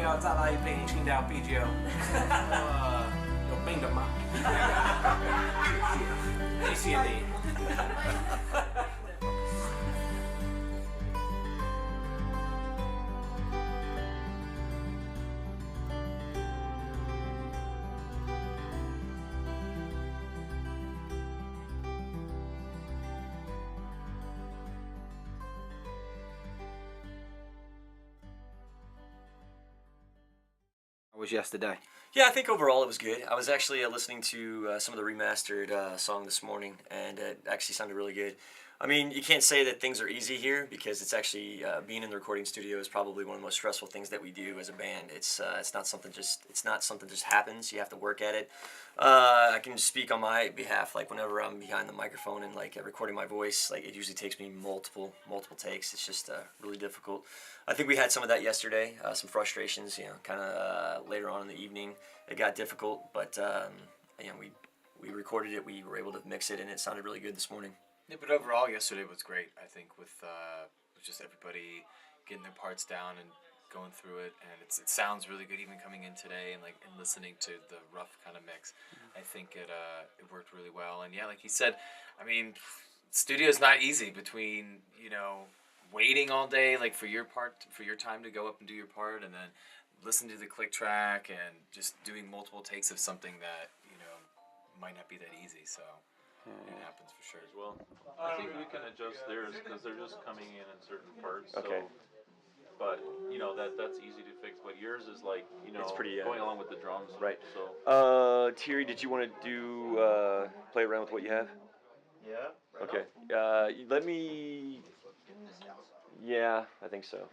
要再来一杯青岛啤酒。有病的吗？谢谢你。Was yesterday? Yeah, I think overall it was good. I was actually listening to some of the remastered song this morning, and it actually sounded really good. I mean, you can't say that things are easy here because it's actually being in the recording studio is probably one of the most stressful things that we do as a band. It's not something just happens. You have to work at it. I can speak on my behalf. Like whenever I'm behind the microphone and like recording my voice, like it usually takes me multiple takes. It's just really difficult. I think we had some of that yesterday. Some frustrations, kind of later on in the evening. It got difficult, but we recorded it. We were able to mix it, and it sounded really good this morning. Yeah, but overall, yesterday was great. I think with just everybody getting their parts down and going through it, and it sounds really good even coming in today and listening to the rough kind of mix. I think it worked really well. And yeah, like he said, I mean, studio's not easy between waiting all day for your time to go up and do your part, and then listen to the click track and just doing multiple takes of something that might not be that easy. So. It happens for sure as well. I think we can adjust theirs because they're just coming in certain parts. Okay. So, but that's easy to fix. But yours is it's pretty going along with the drums. Right. So. Thierry, did you want to do play around with what you have? Yeah. Right Okay. Let me. Yeah, I think so.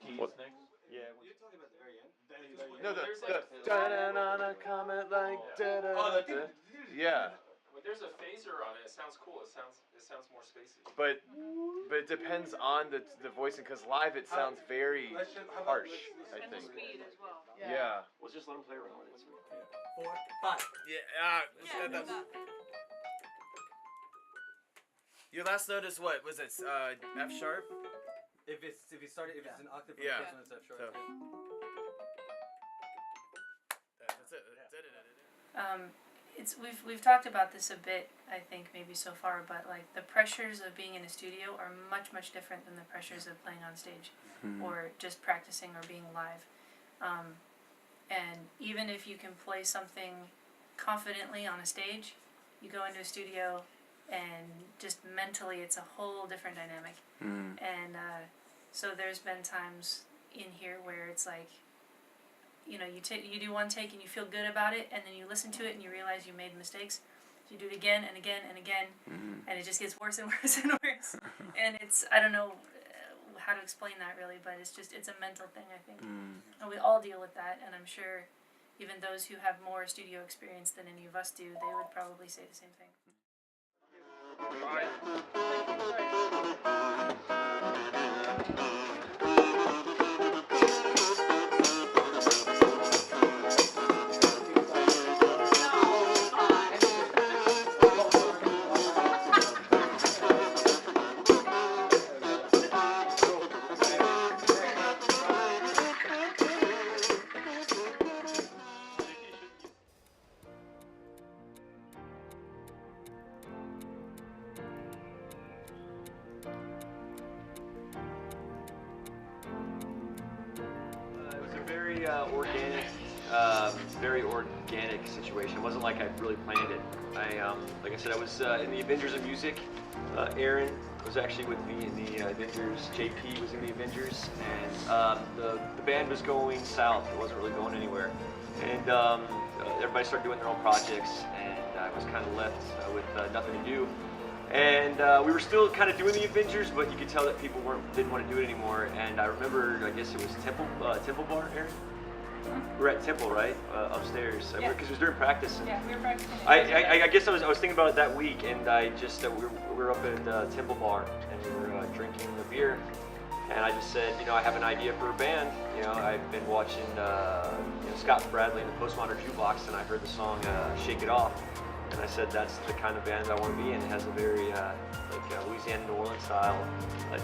Keys What? next. Yeah. You're talking about the very end. No, There's da-da-na-na comment like da-da-da. Yeah. There's a phaser on it. It sounds cool. It sounds more spacey. But it depends on the voicing, because live it sounds very harsh, I And the think. speed as well. Yeah. Let's just let him play around with it. 4, 5. Yeah, no, that. Your last note is what? Was it F sharp? If it's an octave from Yeah. the first one, it's F sharp. So. That's it. We've talked about this a bit, I think, maybe so far, but like the pressures of being in a studio are much different than the pressures of playing on stage or just practicing or being live. And even if you can play something confidently on a stage, you go into a studio and just mentally it's a whole different dynamic. And so there's been times in here where it's like, you do one take and you feel good about it, and then you listen to it and you realize you made mistakes. You do it again and again and again, and it just gets worse and worse and worse. And I don't know how to explain that really, but it's a mental thing, I think. And we all deal with that, and I'm sure even those who have more studio experience than any of us do, they would probably say the same thing. Very organic situation. It wasn't like I really planned it. Like I said, I was in the Avengers of Music. Aaron was actually with me in the Avengers. JP was in the Avengers, and the band was going south. It wasn't really going anywhere, and everybody started doing their own projects, and I was kind of left with nothing to do. And we were still kind of doing the Avengers, but you could tell that people didn't want to do it anymore. And I remember, I guess it was Temple Bar, Aaron. We were at Temple, right? Upstairs. Yeah. Because it was during practice. Yeah, we were practicing. I guess I was thinking about it that week, and I just we were up at Temple Bar, and we were drinking a beer, and I just said, I have an idea for a band. I've been watching Scott Bradley and the Postmodern Jukebox, and I heard the song "Shake It Off," and I said that's the kind of band I want to be in. It has a very Louisiana, New Orleans style,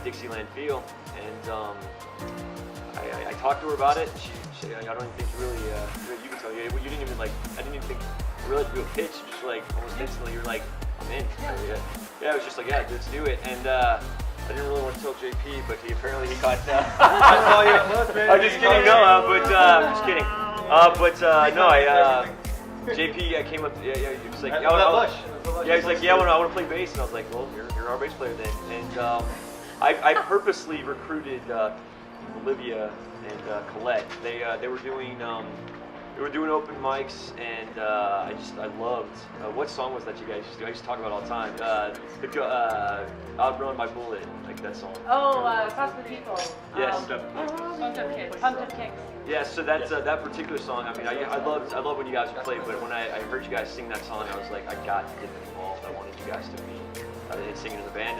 Dixieland feel. And I talked to her about it. And she I don't even think you really, you can tell you didn't even like. I didn't even think really do a pitch. Just like almost instantly, you're like, I'm in. Yeah, I was just like, yeah, let's do it. And I didn't really want to tell JP, but apparently he got. I'm just kidding. No, but I'm just kidding. No, JP came up. Yeah, he was like, yeah, he's like, yeah, I want to play bass, and I was like, well, you're our bass player then. And I purposely recruited Olivia and Colette. They were doing open mics, and I loved what song was that you guys used to do? I used to talk about it all the time. Outrun My Bullet, like that song. Oh, Cross the People. Yes. Pumped Up Kicks. Pumped Up Kicks. Yeah, so that's that particular song. I mean, I love when you guys would play, but when I heard you guys sing that song, I was like, I got to get involved. I wanted you guys to be singing in the band,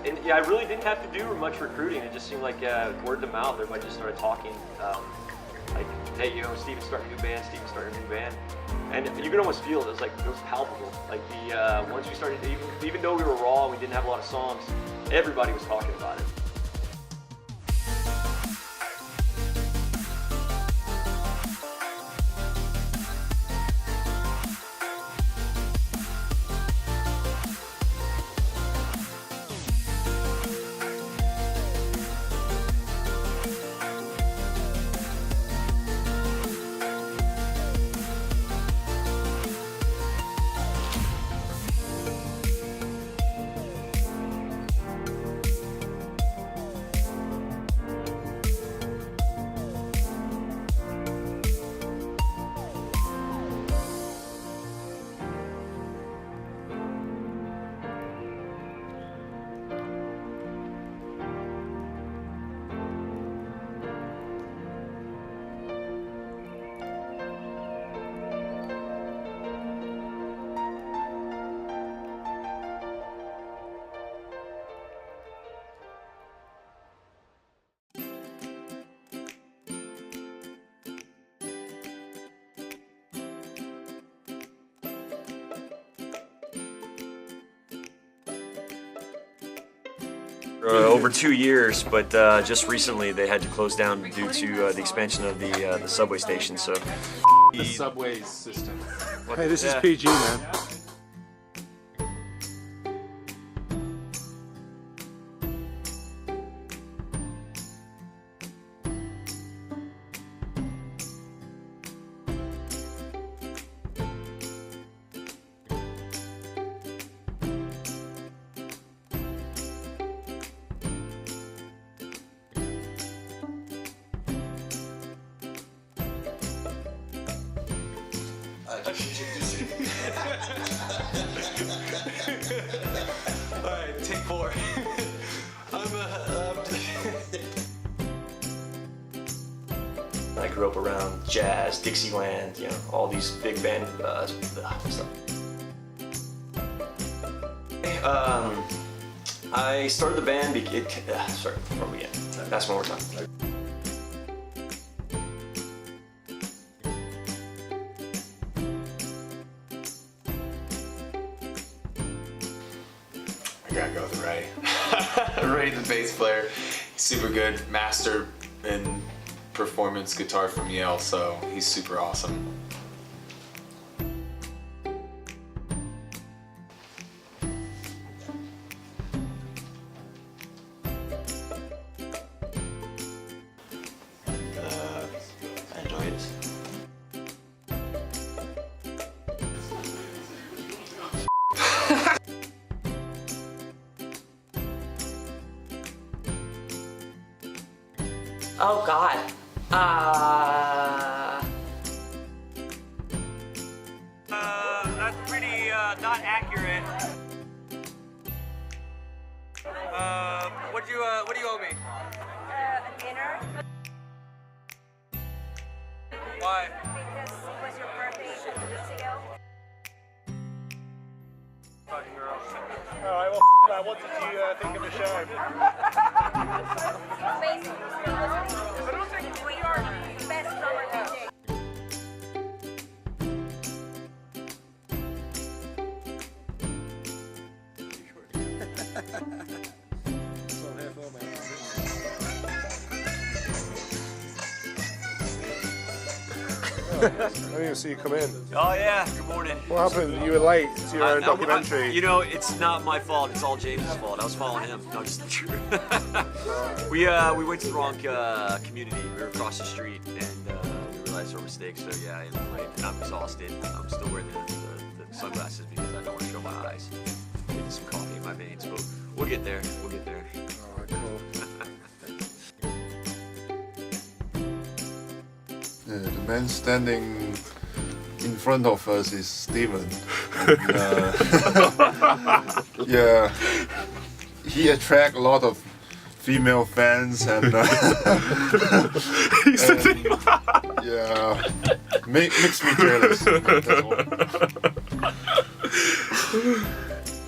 and yeah, I really didn't have to do much recruiting. It just seemed like word of mouth. Everybody just started talking. Like, hey, you know, Steven started a new band. Steven started a new band, and you could almost feel it. It was palpable. Like once we started, even though we were raw and we didn't have a lot of songs, everybody was talking about it. Over 2 years, but just recently they had to close down due to the expansion of the subway station. So The subway system. Hey, this is PG, man. Alright, take 4. I grew up around jazz, Dixieland, you know, all these big band stuff. I started the band. Sorry, from again. That's one more time. I gotta go with Ray. Ray, the bass player, super good master in performance guitar from Yale, so he's super awesome. I enjoy it. Oh God. That's pretty not accurate. What do you owe me? A dinner. Why? Because it was your birthday 2 weeks ago. Fucking girl. Alright, well, what did you think of the show? Amazing. We are the best summer DJ. didn't even see you come in. Oh yeah, good morning. What happened? You were late to your documentary. You know, it's not my fault. It's all James's fault. I was following him. No, just true. we went to the wrong community. We were across the street, and we realized our mistake. So yeah, and I'm exhausted. I'm still wearing the sunglasses because I don't want to show my eyes. Getting some coffee in my veins, but we'll get there. We'll get there. Alright, cool. The man standing in front of us is Steven. And, yeah, he attracts a lot of female fans and, yeah, makes me jealous. That's all.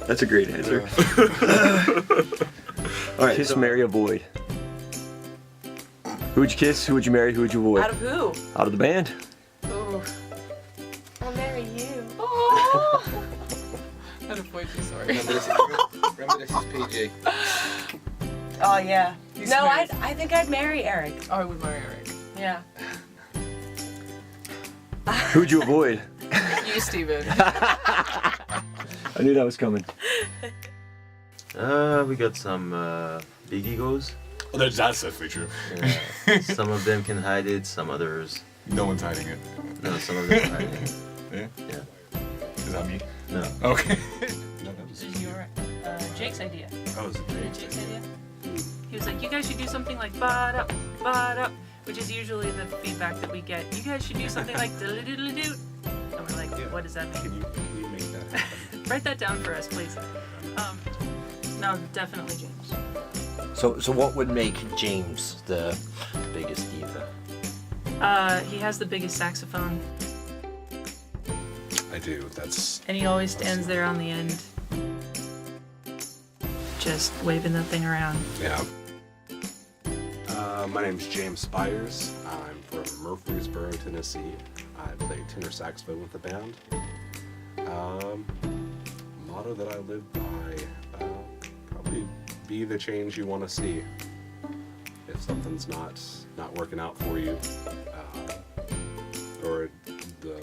That's a great answer. All right, kiss, marry, avoid. Who would you kiss? Who would you marry? Who would you avoid? Out of who? Out of the band. Oh. I'll marry you. Oh. I'd avoid you, sorry. Remember this is PG. Oh, yeah. No, I think I'd marry Eric. Oh, I would marry Eric. Yeah. Who would you avoid? You, Steven. I knew that was coming. We got some big egos. Oh, that's definitely true. Yeah. Some of them can hide it, some others. No one's hiding it. No, some of them are hiding it. Yeah? Yeah. Is that me? No. Okay. This is your Jake's idea. Oh, is it Jake's idea? He was like, you guys should do something like ba-da, ba-da, which is usually the feedback that we get. You guys should do something like diddle-diddle-doo. And we're like, what does that mean? Can you make that happen? Write that down for us, please. No, definitely James. So what would make James the biggest diva? He has the biggest saxophone. I do. That's. And he always stands there on the end, just waving that thing around. Yeah. My name's James Spires. I'm from Murfreesboro, Tennessee. I play tenor saxophone with the band. Motto that I live by, probably be the change you want to see. If something's not working out for you, or the...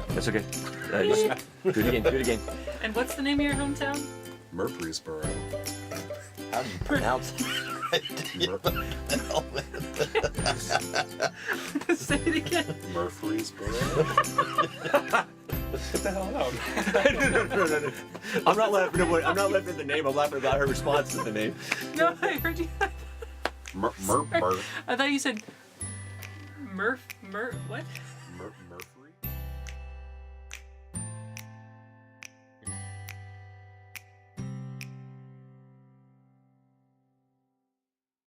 That's okay. Just do it again, do it again. And what's the name of your hometown? Murfreesboro. How do you pronounce it? Say it again. Murfreesboro. What the hell? No. I'm not laughing at the name. I'm laughing about her response to the name. No, I heard you. Murf. I thought you said Murf, what? Murf.